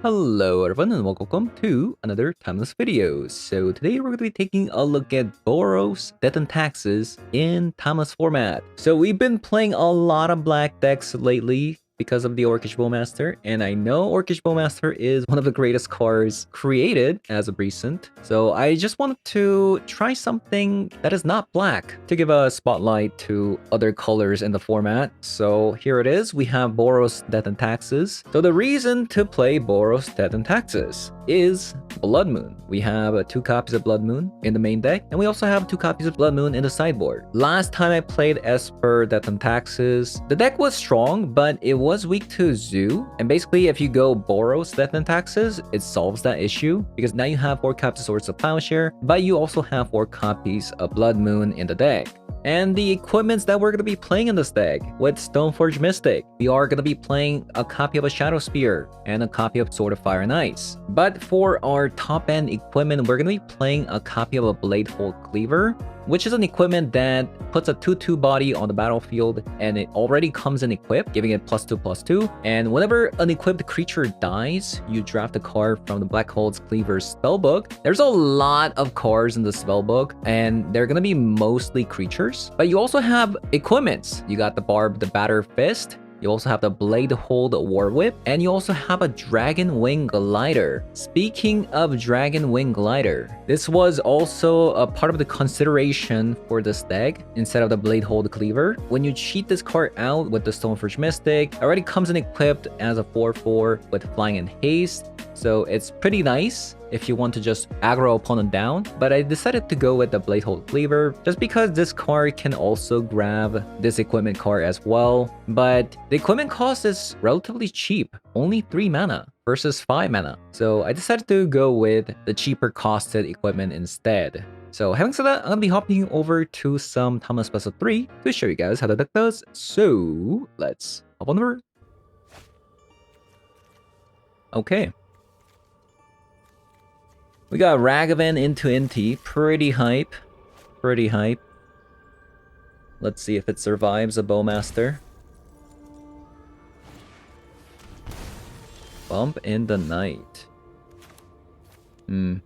Hello everyone and welcome to another timeless video. So today we're going to be taking a look at Boros Death and Taxes in timeless format. So we've been playing a lot of black decks lately because of the Orcish Bowmaster, and I know Orcish Bowmaster is one of the greatest cards created as of recent. So I just wanted to try something that is not black to give a spotlight to other colors in the format. So here it is, we have Boros Death and Taxes. So the reason to play Boros Death and Taxes is Blood Moon. We have 2 copies of Blood Moon in the main deck, and we also have 2 copies of Blood Moon in the sideboard. Last time I played Esper Death and Taxes, the deck was strong, but it was weak to Zoo. And basically, if you go Boros Death and Taxes, it solves that issue, because now you have 4 copies of Swords of Plowshare, but you also have 4 copies of Blood Moon in the deck. And the equipments that we're going to be playing in this deck with Stoneforge Mystic, we are going to be playing a copy of a Shadow Spear and a copy of Sword of Fire and Ice. But for our top end equipment, we're going to be playing a copy of a Bladehold Cleaver, which is an equipment that puts a 2/2 body on the battlefield, and it already comes in equipped, giving it +2/+2. And whenever an equipped creature dies, you draft a card from the Blackhold's Cleaver's spellbook. There's a lot of cards in the spellbook, and they're gonna be mostly creatures. But you also have equipments. You got the Barb, the Batter Fist. You also have the Bladehold War Whip, and you also have a Dragon Wing Glider. Speaking of Dragon Wing Glider, this was also a part of the consideration for this deck instead of the Bladehold Cleaver. When you cheat this card out with the Stoneforge Mystic, it already comes in equipped as a 4/4 with Flying and Haste, so it's pretty nice if you want to just aggro opponent down. But I decided to go with the Bladehold Cleaver just because this card can also grab this equipment card as well. But the equipment cost is relatively cheap, only 3 mana versus 5 mana. So I decided to go with the cheaper costed equipment instead. So having said that, I'm going to be hopping over to some Timeless Special 3 to show you guys how the deck does. So let's hop on over. Okay. We got Ragavan into Inti. Pretty hype. Pretty hype. Let's see if it survives a Bowmaster. Bump in the Night. Don't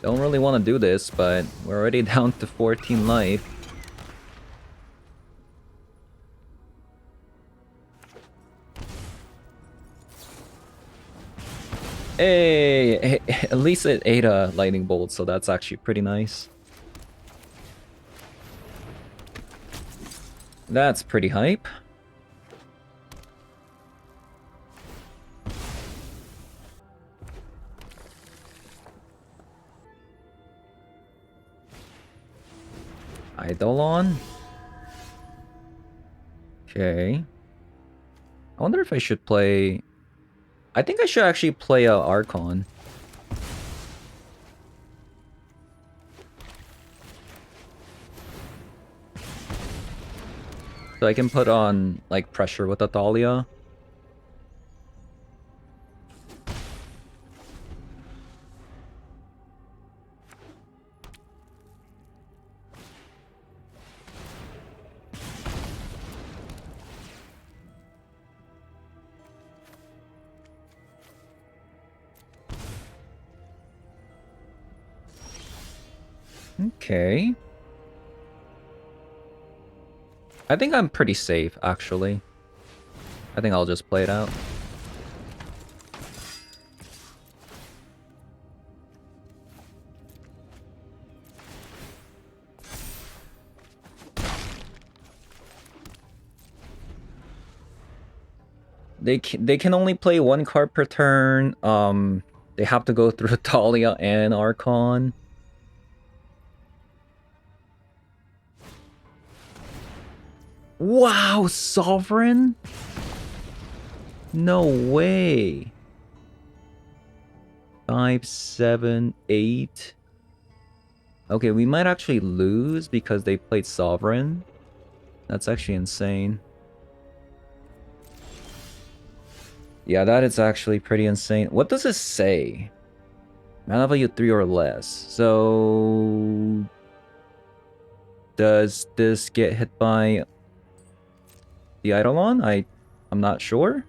really want to do this, but we're already down to 14 life. Hey, at least it ate a lightning bolt, so that's actually pretty nice. That's pretty hype. Eidolon. Okay. I wonder if I should play... I think I should actually play a Archon. So I can put on, like, pressure with Athalia. Okay. I think I'm pretty safe, actually. I think I'll just play it out. They can only play 1 card per turn. They have to go through Talia and Archon. Wow, Sovereign? No way. 5, 7, 8. Okay, we might actually lose because they played Sovereign. That's actually insane. Yeah, that is actually pretty insane. What does it say? Mana value 3 or less. So Does this get hit by the Eidolon? I'm not sure.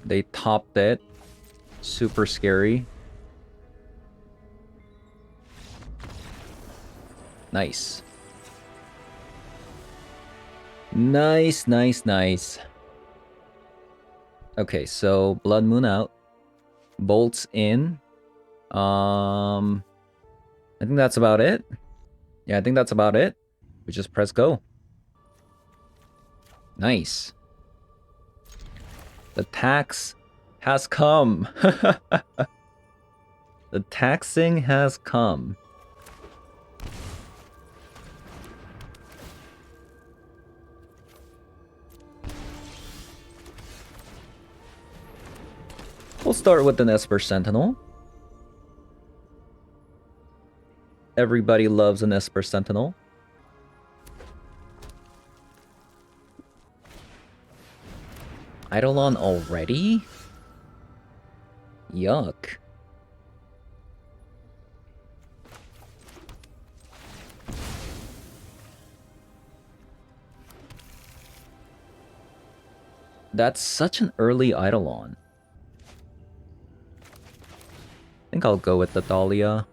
They topped it. Super scary. Nice. Nice, nice, nice. Okay, so Blood Moon out. Bolts in. I think that's about it. Yeah, I think that's about it. We just press go. Nice. The tax has come. The taxing has come. We'll start with an Esper Sentinel. Everybody loves an Esper Sentinel. Eidolon already? Yuck. That's such an early Eidolon. I think I'll go with the Dahlia.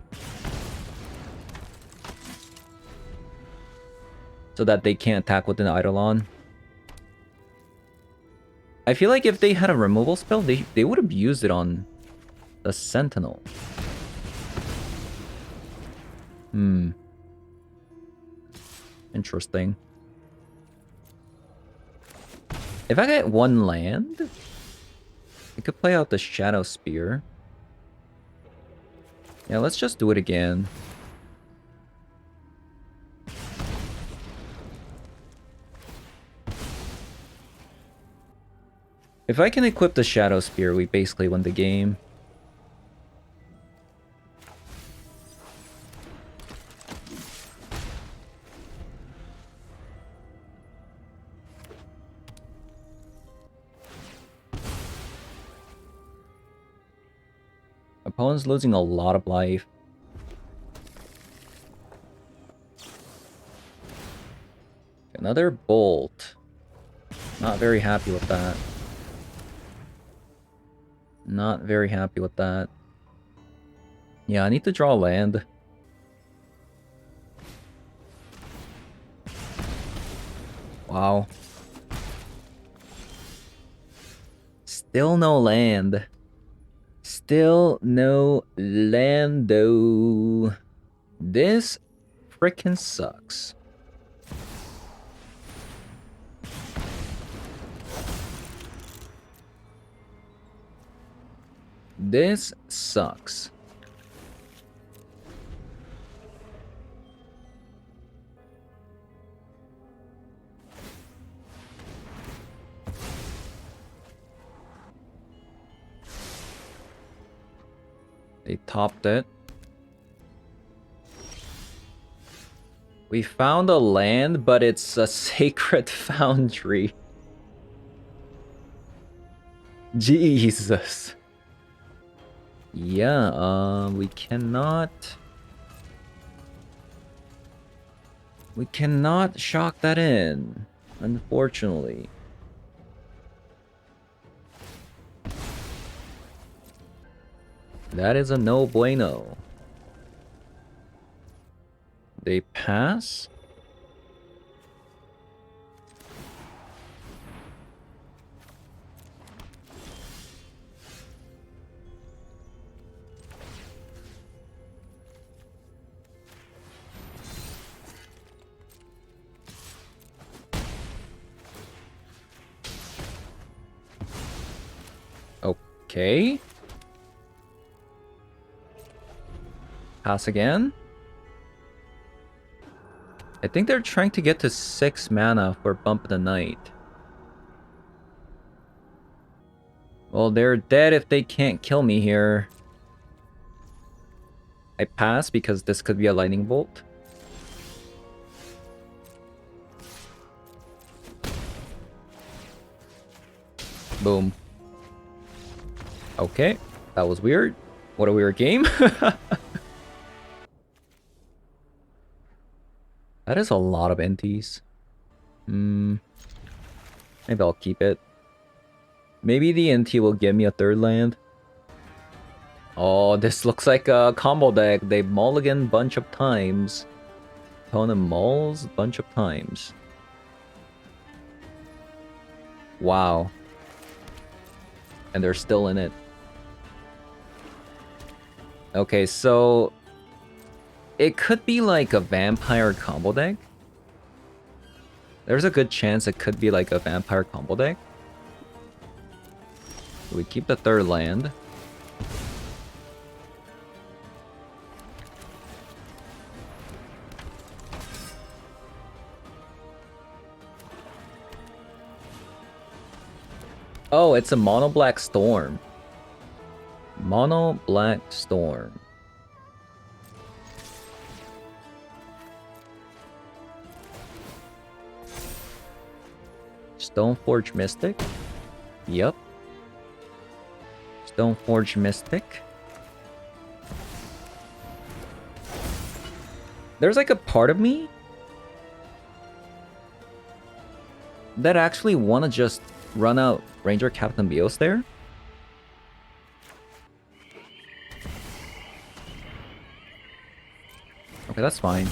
So that they can't attack with an Eidolon. I feel like if they had a removal spell, they would have used it on the Sentinel. Interesting. If I get one land, I could play out the Shadow Spear. Yeah, let's just do it again. If I can equip the Shadow Spear, we basically win the game. Opponent's losing a lot of life. Another bolt. Not very happy with that. Not very happy with that. Yeah, I need to draw land. Wow. Still no land. Still no land though. This frickin' sucks. This sucks. They topped it. We found a land, but it's a sacred foundry. Jesus. Yeah, we cannot shock that in, unfortunately. That is a no bueno. They pass. Okay. Pass again. I think they're trying to get to 6 mana for Bump of the Night. Well, they're dead if they can't kill me here. I pass because this could be a lightning bolt. Boom. Okay, that was weird. What a weird game. That is a lot of NTs. Maybe I'll keep it. Maybe the NT will give me a third land. Oh, this looks like a combo deck. They mulligan bunch of times. Opponent mulls bunch of times. Wow. And they're still in it. Okay, so it could be like a vampire combo deck. There's a good chance it could be like a vampire combo deck. We keep the third land. Oh, it's a mono black storm. Mono black storm. Stoneforge Mystic? Yep. Stoneforge Mystic. There's like a part of me that actually want to just run out Ranger Captain Bios there. Okay, that's fine.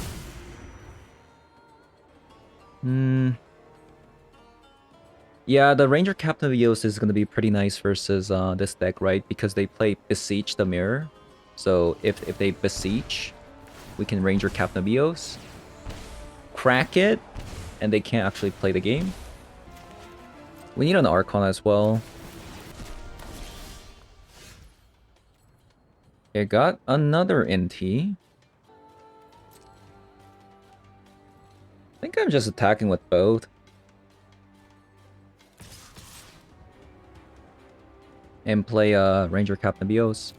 Yeah, the Ranger Captain Bios is going to be pretty nice versus this deck, right? Because they play Beseech the Mirror. So if they Beseech, we can Ranger Captain Bios, crack it, and they can't actually play the game. We need an Archon as well. I got another NT. I think I'm just attacking with both. And play Ranger Captain Bios.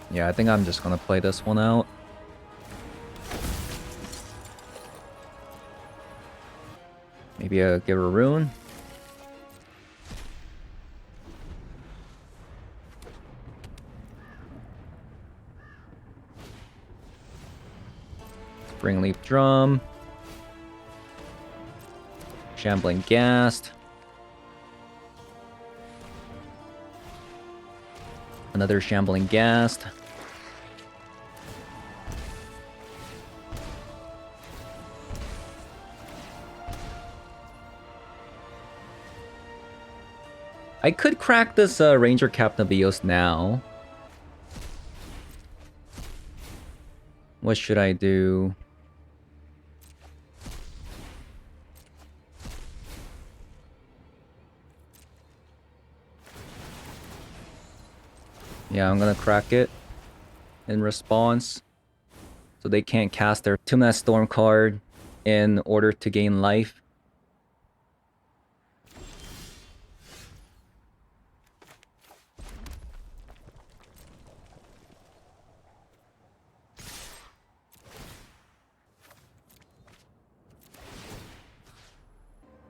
Yeah, I think I'm just gonna play this one out. Maybe give her a rune. Springleaf Drum. Shambling Ghast. Another Shambling Ghast. I could crack this Ranger Captain Bios now. What should I do? Yeah, I'm gonna crack it in response. So they can't cast their 2-mana Storm card in order to gain life.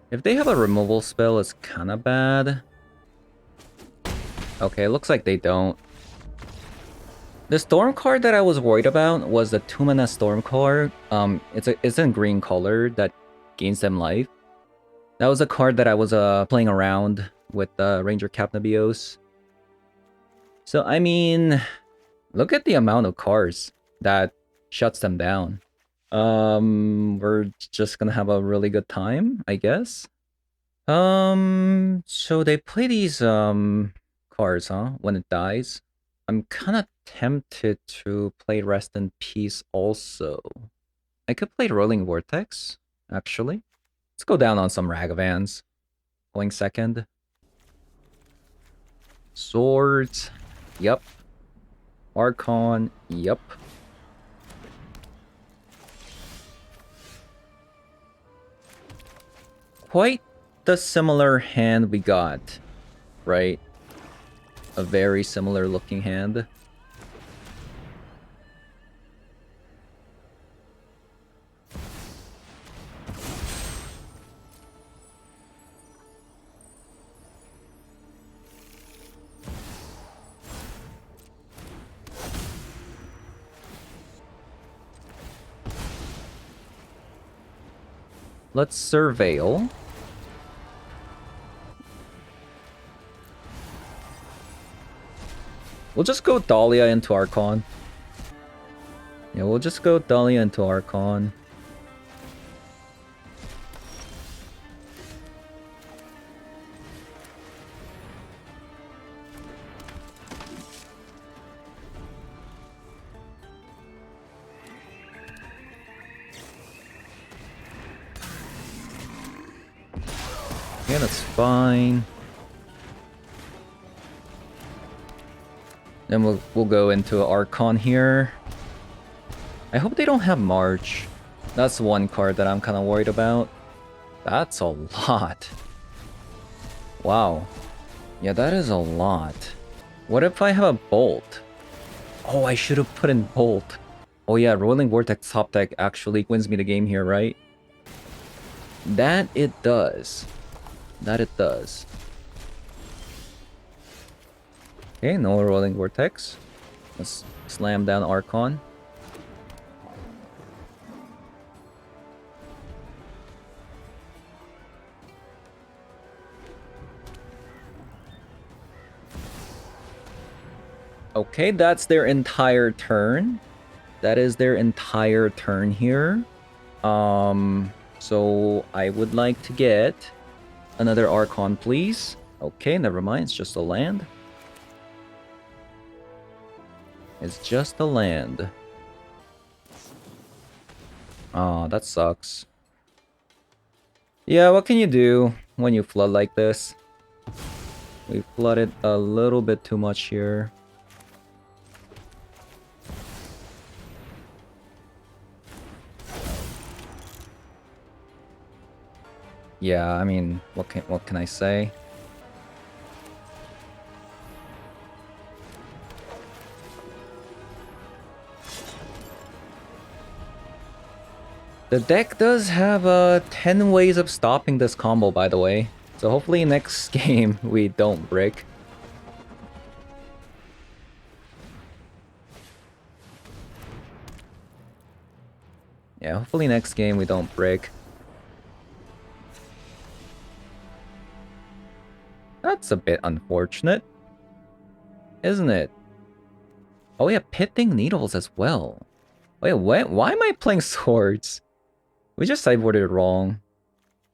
If they have a removal spell, it's kind of bad. Okay, it looks like they don't. The Storm card that I was worried about was the 2-mana Storm card. It's in green color that gains them life. That was a card that I was playing around with Ranger Captain Bios. So, I mean, look at the amount of cards that shuts them down. We're just gonna have a really good time, I guess. So they play these cards, huh? When it dies. I'm kind of tempted to play Rest in Peace also. I could play Rolling Vortex, actually. Let's go down on some Ragavans. Going second. Swords. Yep. Archon. Yep. Quite the similar hand we got, right? A very similar looking hand. Let's surveil. We'll just go Dahlia into Archon. Yeah, we'll just go Dahlia into Archon. Yeah, that's fine. Then we'll go into Archon here. I hope they don't have March. That's one card that I'm kind of worried about. That's a lot. Wow. Yeah, that is a lot. What if I have a Bolt? Oh, I should have put in Bolt. Oh yeah, Rolling Vortex top deck actually wins me the game here, right? That it does. That it does. Okay, no Rolling Vortex. Let's slam down Archon. Okay, that's their entire turn. That is their entire turn here. So I would like to get another Archon, please. Okay, never mind. It's just a land. It's just a land. Oh, that sucks. Yeah, what can you do when you flood like this? We flooded a little bit too much here. Yeah, I mean, what can I say? The deck does have 10 ways of stopping this combo, by the way. So hopefully next game we don't brick. Yeah, hopefully next game we don't brick. That's a bit unfortunate, isn't it? Oh yeah, Pitting Needles as well. Wait, why am I playing Swords? We just sideboarded it wrong.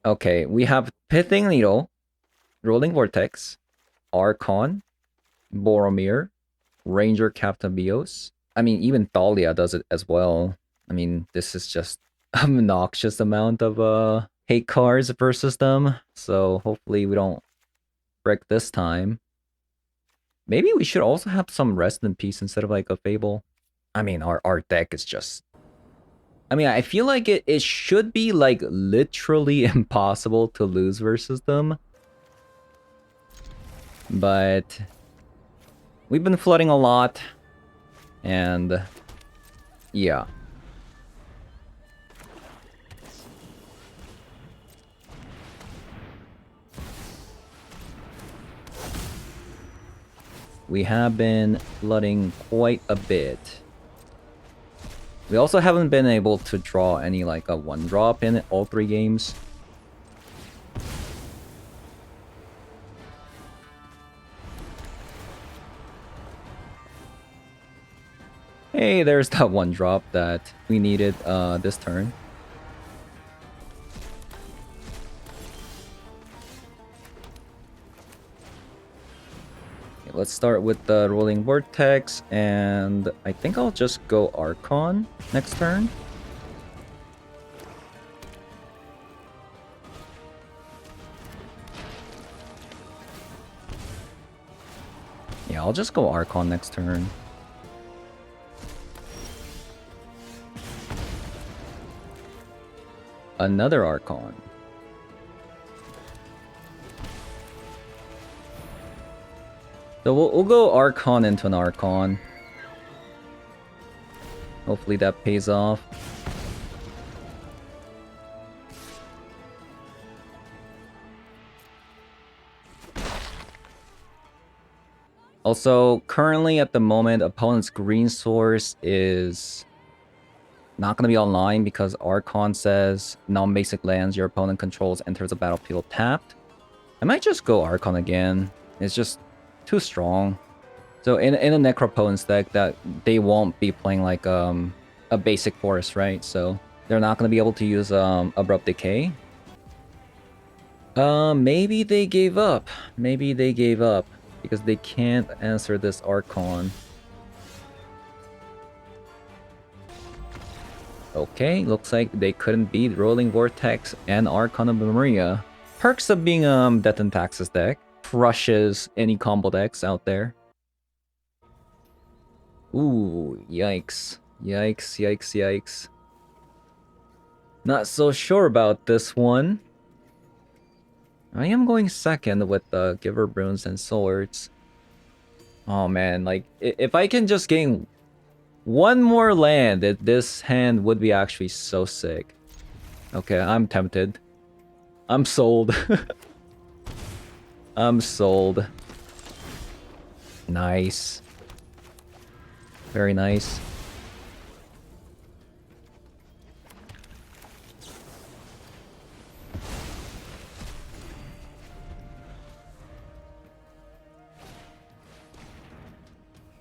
Okay, we have Pithing Needle, Rolling Vortex, Archon, Boromir, Ranger Captain Bios. I mean, even Thalia does it as well. I mean, this is just an obnoxious amount of hate cards versus them. So hopefully we don't break this time. Maybe we should also have some Rest in Peace instead of like a Fable. I mean, our deck is just... I mean, I feel like it should be like literally impossible to lose versus them. But we've been flooding a lot. And yeah. We have been flooding quite a bit. We also haven't been able to draw any like a 1-drop in all 3 games. Hey, there's that 1-drop that we needed this turn. Let's start with the Rolling Vortex, and I think I'll just go Archon next turn. I'll just go Archon next turn. Another Archon. So we'll go Archon into an Archon. Hopefully that pays off. Also, currently at the moment, opponent's green source is not going to be online because Archon says non-basic lands your opponent controls enters the battlefield tapped. I might just go Archon again. It's just too strong. So in a Necropotence deck, that they won't be playing like a basic forest, right? So they're not going to be able to use Abrupt Decay. Maybe they gave up. Maybe they gave up because they can't answer this Archon. Okay, looks like they couldn't beat Rolling Vortex and Archon of Maria. Perks of being Death and Taxes deck. Crushes any combo decks out there. Ooh, yikes. Yikes, yikes, yikes. Not so sure about this one. I am going second with the Giver Runes and Swords. Oh man, like, if I can just gain one more land, this hand would be actually so sick. Okay, I'm tempted. I'm sold. I'm sold. Nice. Very nice.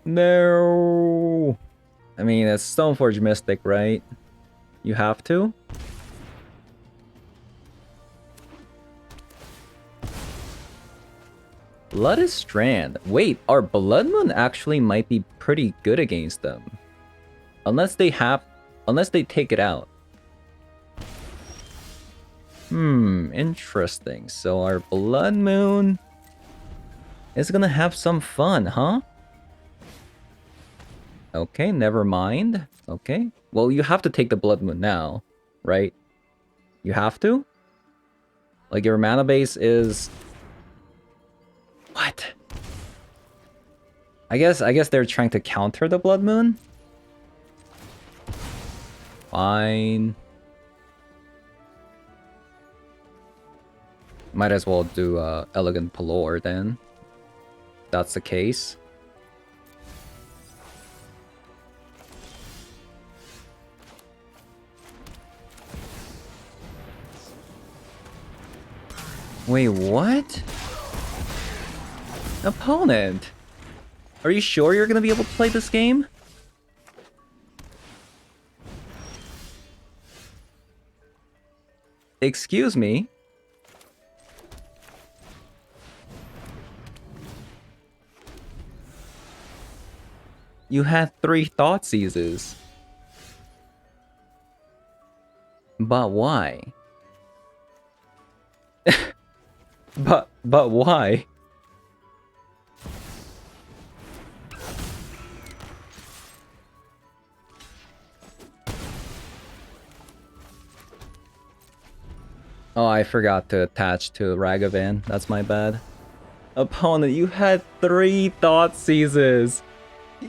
No. I mean, it's Stoneforge Mystic, right? You have to? Blood is Strand. Wait, our Blood Moon actually might be pretty good against them. Unless they take it out. Interesting. So our Blood Moon is gonna have some fun, huh? Okay, never mind. Okay. Well, you have to take the Blood Moon now, right? You have to? Like, your mana base is... What? I guess they're trying to counter the Blood Moon? Fine. Might as well do Elegant Pelor then. That's the case. Wait, what? Opponent! Are you sure you're gonna be able to play this game? Excuse me? You had 3 Thought Seizes. But why? But why? Oh, I forgot to attach to Ragavan. That's my bad. Opponent, you had 3 Thought Seizes.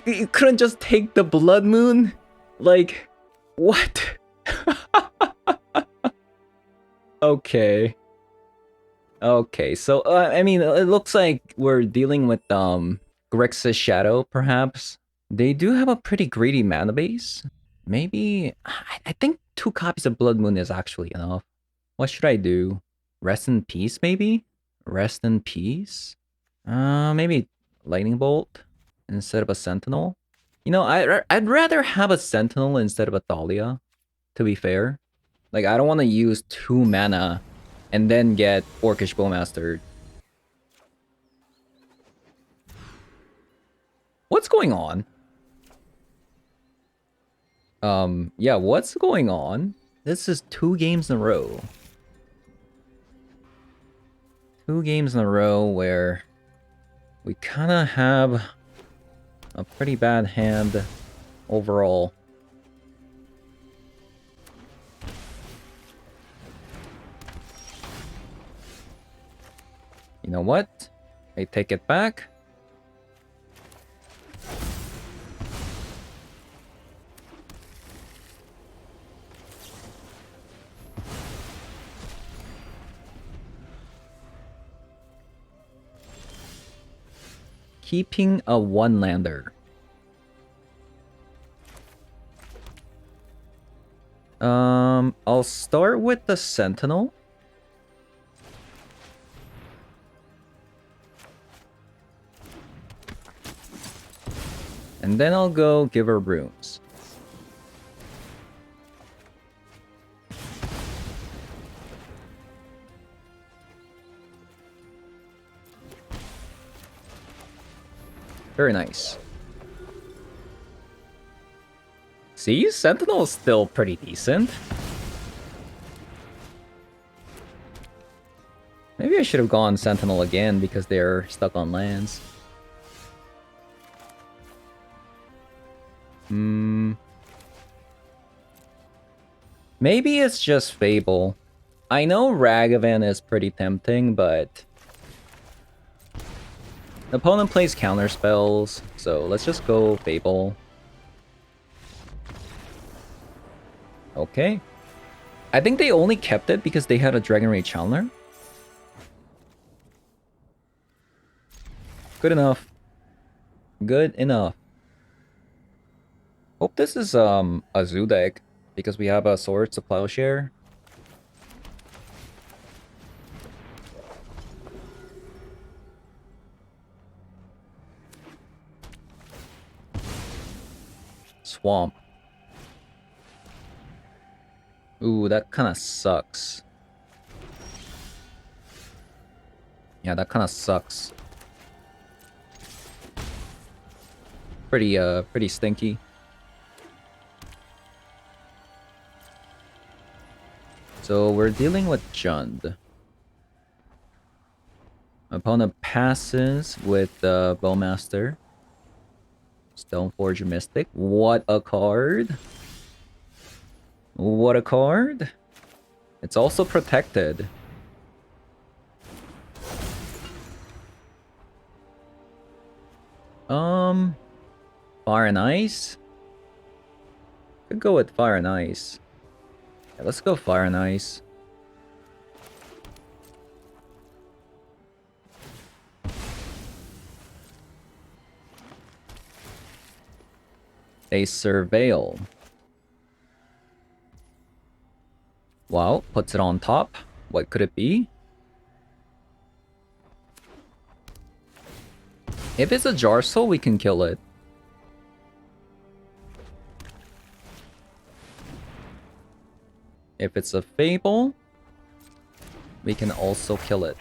You couldn't just take the Blood Moon? Like, what? Okay. Okay, so, I mean, it looks like we're dealing with, Grixis Shadow, perhaps. They do have a pretty greedy mana base. Maybe... I think 2 copies of Blood Moon is actually enough. What should I do? Rest in Peace, maybe? Rest in Peace? Maybe Lightning Bolt instead of a Sentinel? You know, I'd rather have a Sentinel instead of a Thalia, to be fair. Like, I don't want to use 2 mana and then get Orcish Bowmaster. What's going on? Yeah, what's going on? This is 2 games in a row. 2 games in a row where we kind of have A pretty bad hand overall. You know what? I take it back. Keeping a one-lander. I'll start with the Sentinel. And then I'll go give her runes. Very nice. See, Sentinel is still pretty decent. Maybe I should have gone Sentinel again because they're stuck on lands. Maybe it's just Fable. I know Ragavan is pretty tempting, but the opponent plays counter spells, so let's just go Fable. Okay. I think they only kept it because they had a Dragon Ray Challenger. Good enough. Good enough. Hope this is a zoo deck because we have a Swords to Plowshare. Swamp. Ooh, that kind of sucks. Yeah, that kind of sucks. Pretty stinky. So we're dealing with Jund. Opponent passes with the Bowmaster. Stoneforge Mystic. What a card. What a card. It's also protected. Fire and Ice? Could go with Fire and Ice. Yeah, let's go Fire and Ice. A Surveil. Wow, puts it on top. What could it be? If it's a Jar Soul, we can kill it. If it's a Fable, we can also kill it.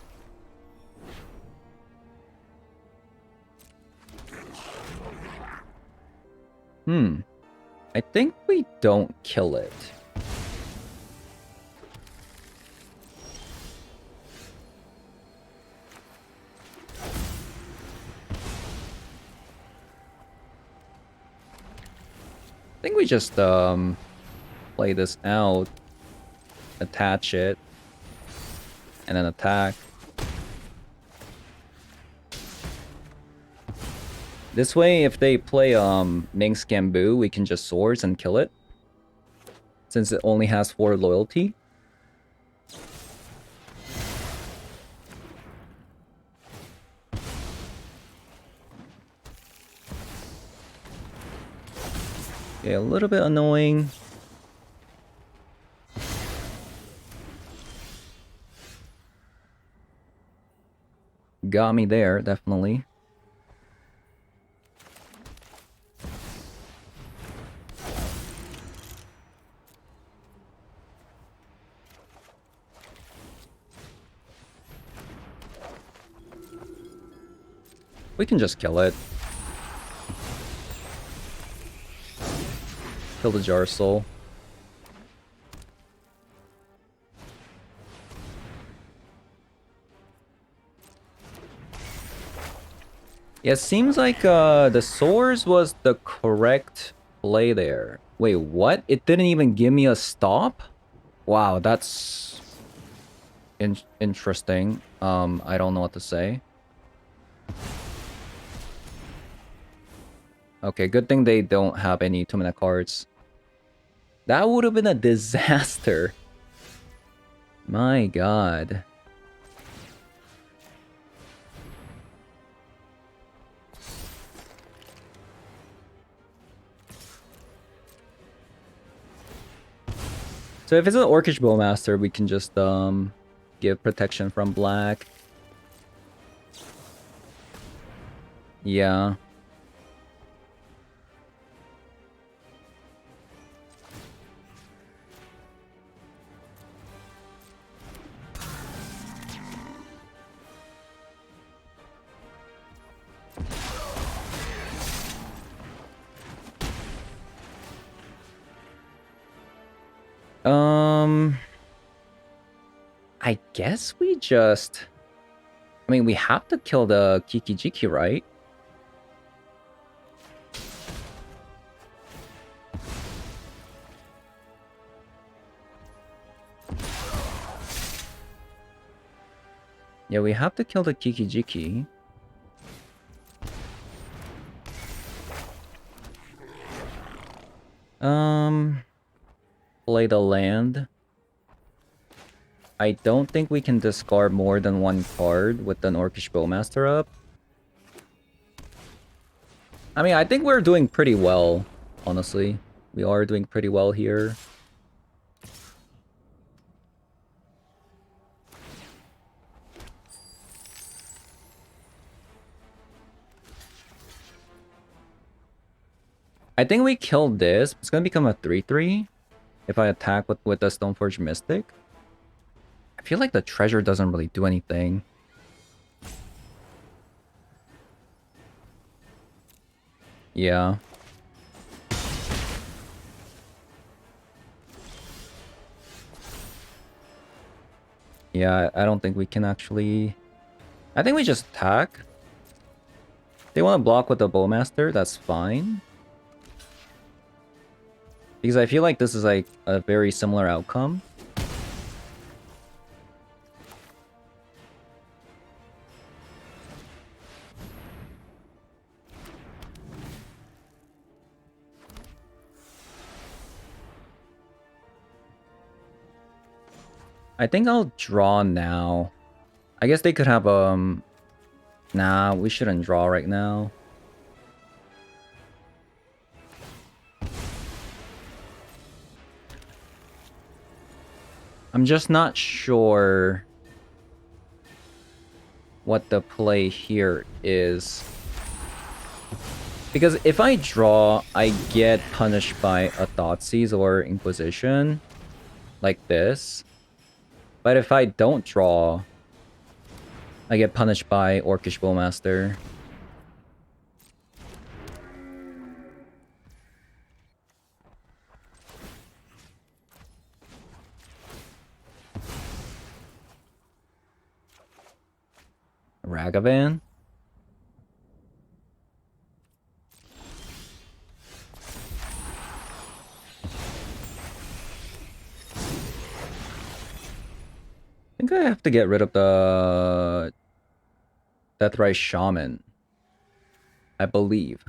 I think we don't kill it. I think we just play this out, attach it, and then attack. This way, if they play Ming's Gamboo, we can just swords and kill it. Since it only has 4 loyalty. Okay, a little bit annoying. Got me there, definitely. We can just kill it. Kill the Jar Soul. Yeah, it seems like the swords was the correct play there. Wait, what? It didn't even give me a stop? Wow, that's interesting. I don't know what to say. Okay, good thing they don't have any 2-minute cards. That would have been a disaster. My god. So if it's an Orcish Bowmaster, we can just give protection from black. Yeah. I guess we just... I mean, we have to kill the Kiki-Jiki, right? Yeah, we have to kill the Kiki-Jiki. Play the land. I don't think we can discard more than one card with an Orcish Bowmaster up. I mean, I think we're doing pretty well, honestly. We are doing pretty well here. I think we killed this. It's gonna become a 3/3 if I attack with the Stoneforge Mystic. I feel like the treasure doesn't really do anything. Yeah. Yeah, I don't think we can actually... I think we just attack. They want to block with the Bowmaster, that's fine. Because I feel like this is like a very similar outcome. I think I'll draw now. I guess they could have nah, we shouldn't draw right now. I'm just not sure what the play here is. Because if I draw, I get punished by a Thoughtseize or Inquisition. Like this. But if I don't draw, I get punished by Orcish Bowmaster. Ragavan? I think I have to get rid of the Deathrise Shaman. I believe.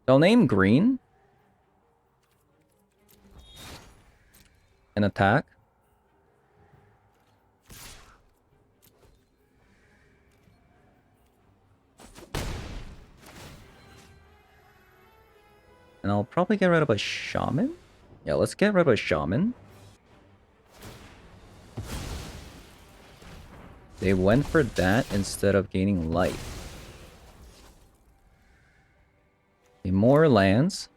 They'll name green. And attack. And I'll probably get rid of a Shaman. Yeah, let's get rid of a Shaman. They went for that instead of gaining life. Okay, more lands.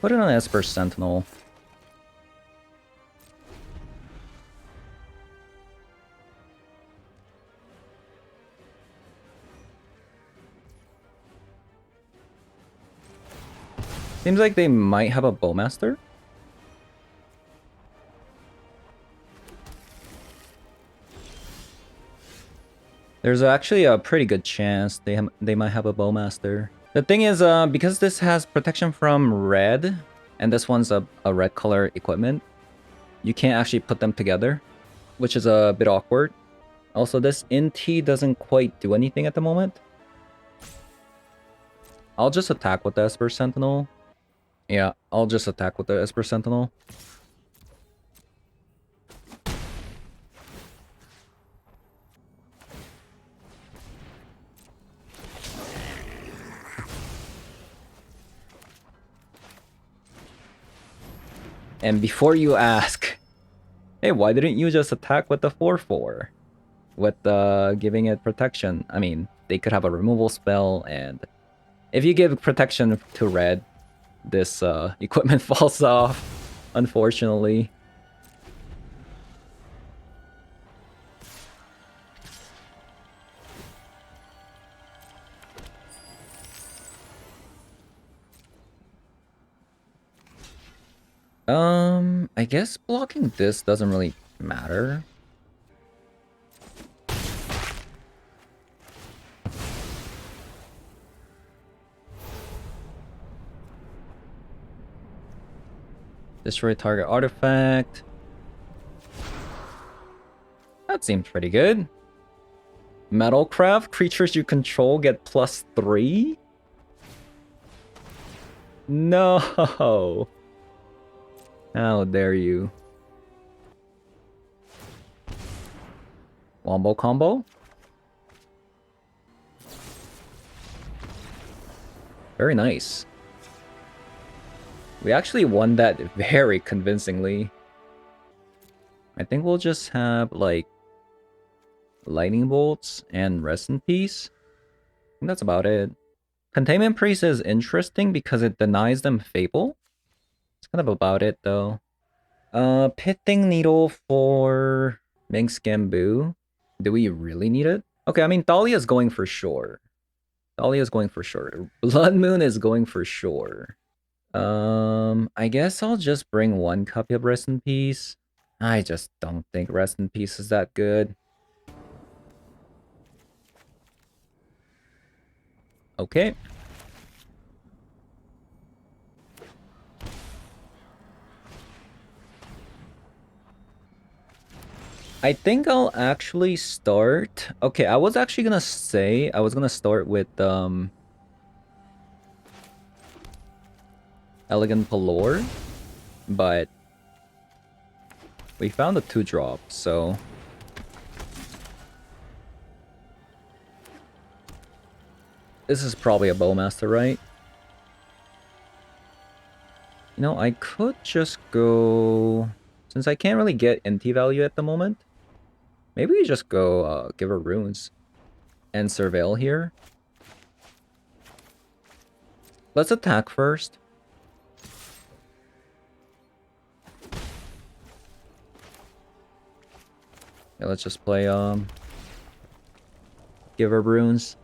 Put it on Esper Sentinel. Seems like they might have a Bowmaster. There's actually a pretty good chance they might have a Bowmaster. The thing is, because this has protection from red, and this one's a red color equipment, you can't actually put them together, which is a bit awkward. Also, this NT doesn't quite do anything at the moment. I'll just attack with the Esper Sentinel. Yeah, I'll just attack with the Esper Sentinel. And before you ask, hey, why didn't you just attack with the 4/4? With giving it protection. I mean, they could have a removal spell, and if you give protection to red, this equipment falls off, unfortunately. I guess blocking this doesn't really matter. Destroy target artifact. That seems pretty good. Metalcraft, creatures you control get +3? No! How dare you. Wombo combo? Very nice. We actually won that very convincingly. I think we'll just have, like, lightning bolts and rest in peace. I think that's about it. Containment Priest is interesting because it denies them Fable. It's kind of about it, though. Pitting Needle for Minx Gamboo. Do we really need it? Okay, I mean, Thalia's going for sure. Thalia's going for sure. Blood Moon is going for sure. I guess I'll just bring one copy of Rest in Peace. I just don't think Rest in Peace is that good. Okay. I think I'll actually start... Okay, I was actually gonna say... I was gonna start with, Elegant Pelor, but we found a 2-drop, so... This is probably a Bowmaster, right? You know, I could just go... Since I can't really get NT value at the moment, maybe we just go give her runes and surveil here. Let's attack first. Yeah, let's just play give her runes.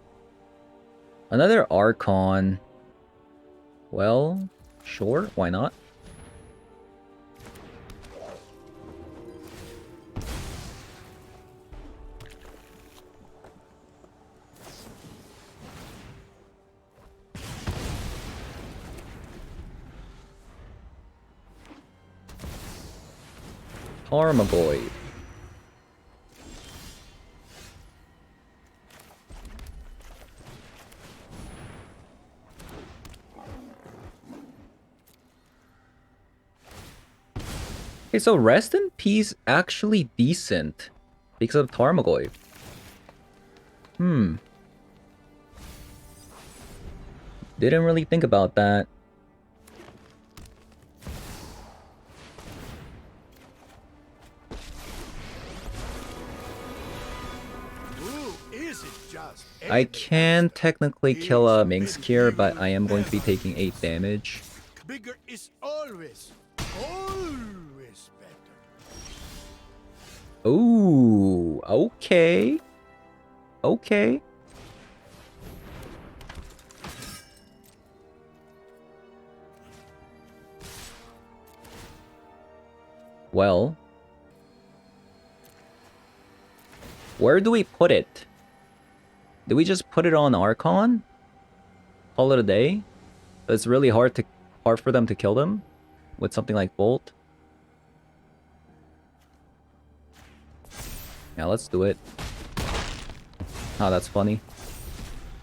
Another Archon. Well, sure, why not? Tarmogoyf. Okay, so Rest in Peace actually decent because of Tarmogoyf. Didn't really think about that. I can technically kill a Minxkier, but I am going to be taking 8 damage. Bigger is always better. Ooh, okay. Okay. Well, where do we put it? Do we just put it on Archon? Call it a day? It's really hard for them to kill them with something like Bolt. Yeah, let's do it. Oh, that's funny.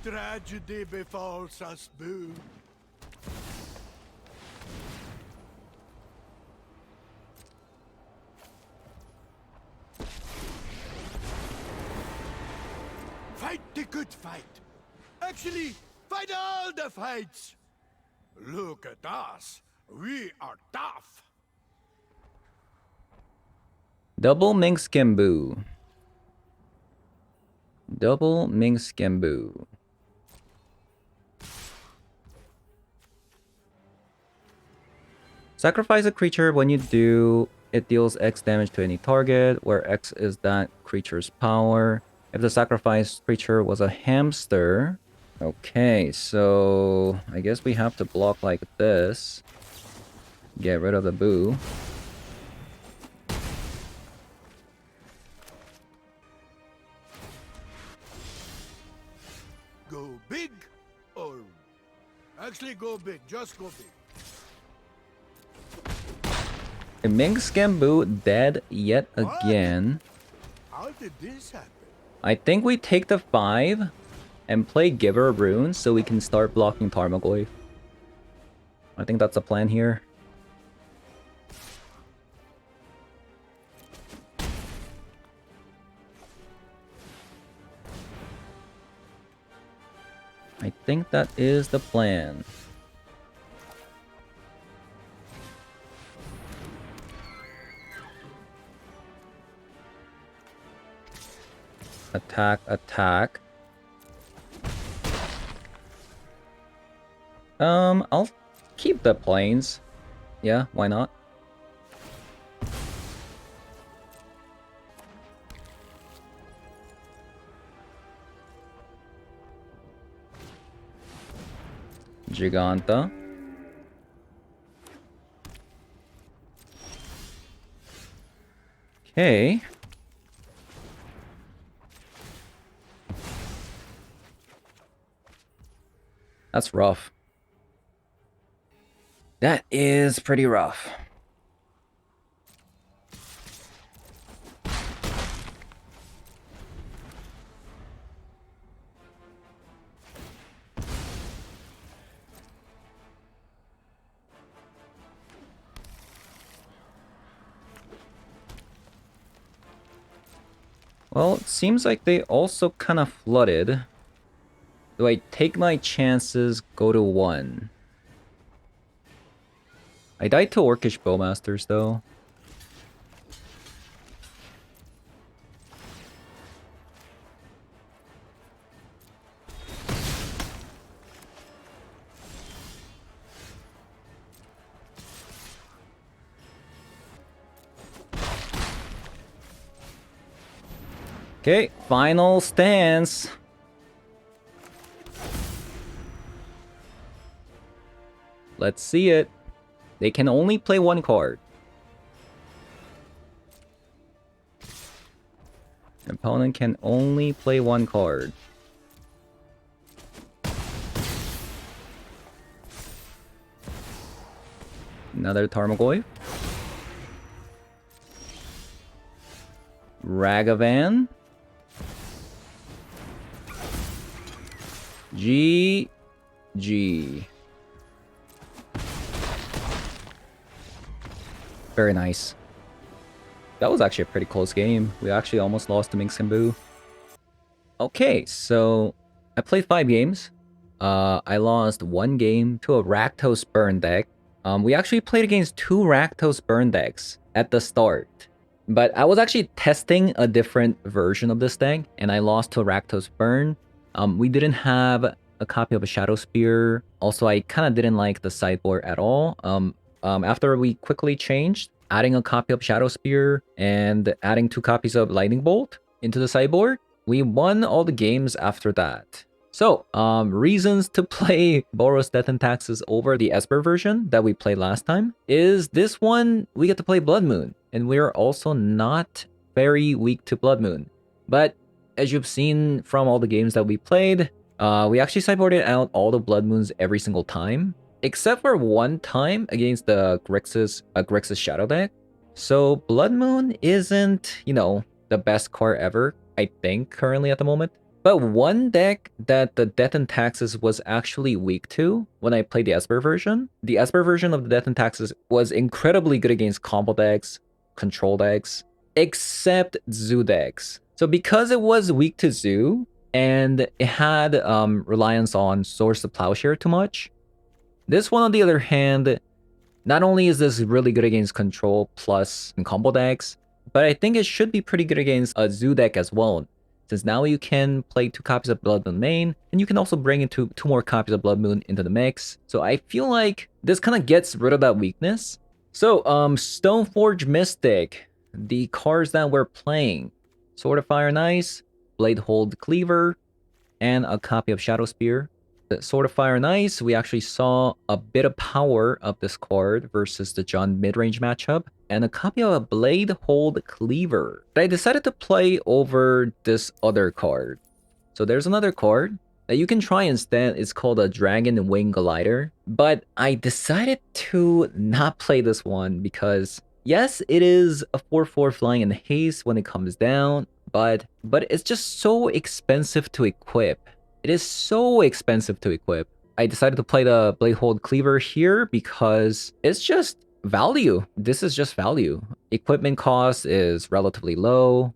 Tragedy befalls us, boo. Fight the good fight. Actually, fight all the fights. Look at us. We are tough. Double Mink Skimbu. Double Mink Skimbu. Sacrifice a creature. When you do, it deals X damage to any target, where X is that creature's power. If the sacrificed creature was a hamster... Okay, so I guess we have to block like this. Get rid of the boo. Go big or... Actually, go big. Just go big. Mink Skimbu dead yet again. How did this happen? I think we take the 5 and play Giver of Runes so we can start blocking Tarmogoyf. I think that's the plan here. I think that is the plan. Attack, attack. I'll keep the planes. Yeah, why not? Giganta. Okay. That's rough. That is pretty rough. Well, it seems like they also kind of flooded. Do I take my chances, go to 1? I died to Orcish Bowmasters, though. Okay, final stance. Let's see it. They can only play 1 card. Opponent can only play 1 card. Another Tarmogoyf. Ragavan. GG. Very nice. That was actually a pretty close game. We actually almost lost to Mink Skimbu. Okay, so I played 5 games. I lost 1 game to a Rakdos burn deck. We actually played against 2 Rakdos burn decks at the start. But I was actually testing a different version of this deck, and I lost to a Rakdos burn. We didn't have a copy of a Shadow Spear. Also, I kind of didn't like the sideboard at all. After we quickly changed, adding a copy of Shadow Spear and adding 2 copies of Lightning Bolt into the sideboard, we won all the games after that. So, reasons to play Boros Death and Taxes over the Esper version that we played last time is this one, we get to play Blood Moon. and we're also not very weak to Blood Moon. But as you've seen from all the games that we played, we actually sideboarded out all the Blood Moons every single time, except for one time against the Grixis Shadow deck. So Blood Moon isn't, the best card ever, I think, currently at the moment. But one deck that the Death and Taxes was actually weak to when I played the Esper version, the Esper version of the Death and Taxes was incredibly good against combo decks, control decks, except Zoo decks. So because it was weak to Zoo, and it had reliance on Source of Plowshare too much, this one on the other hand, not only is this really good against control plus and combo decks, but I think it should be pretty good against a Zoo deck as well, since now you can play 2 copies of Blood Moon main, and you can also bring into 2 more copies of Blood Moon into the mix. So I feel like this kind of gets rid of that weakness. So, Stoneforge Mystic, the cards that we're playing, Sword of Fire and Ice, Blade Hold Cleaver, and a copy of Shadow Spear. The Sword of Fire and Ice, we actually saw a bit of power of this card versus the John mid-range matchup, and a copy of a Blade Hold Cleaver. But I decided to play over this other card. So there's another card that you can try instead. It's called a Dragon Wing Glider. But I decided to not play this one because, yes, it is a 4/4 flying in haste when it comes down, but it's just so expensive to equip. It is so expensive to equip. I decided to play the Blade Hold Cleaver here because it's just value. This is just value. Equipment cost is relatively low.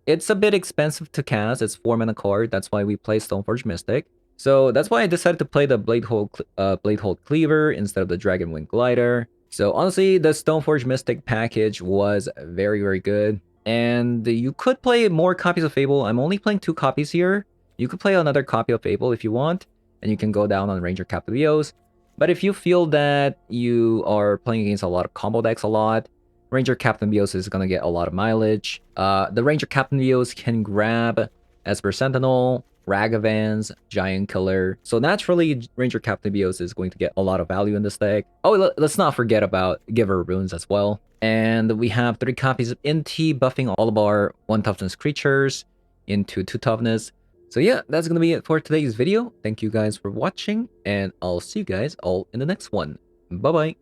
It's a bit expensive to cast. It's 4 mana card. That's why we play Stoneforge Mystic. So that's why I decided to play the Blade Hold Cleaver instead of the Dragon Wing Glider. So honestly, the Stoneforge Mystic package was very, very good. And you could play more copies of Fable. I'm only playing 2 copies here. You could play another copy of Fable if you want, and you can go down on Ranger Captain BOs. But if you feel that you are playing against a lot of combo decks a lot, Ranger Captain BOs is going to get a lot of mileage. The Ranger Captain BOs can grab Esper Sentinel, Ragavans, Giant Killer. So naturally, Ranger Captain BOs is going to get a lot of value in this deck. Oh, let's not forget about Giver Runes as well. And we have 3 copies of NT buffing all of our 1 toughness creatures into 2 toughness. So yeah, that's going to be it for today's video. Thank you guys for watching, and I'll see you guys all in the next one. Bye-bye.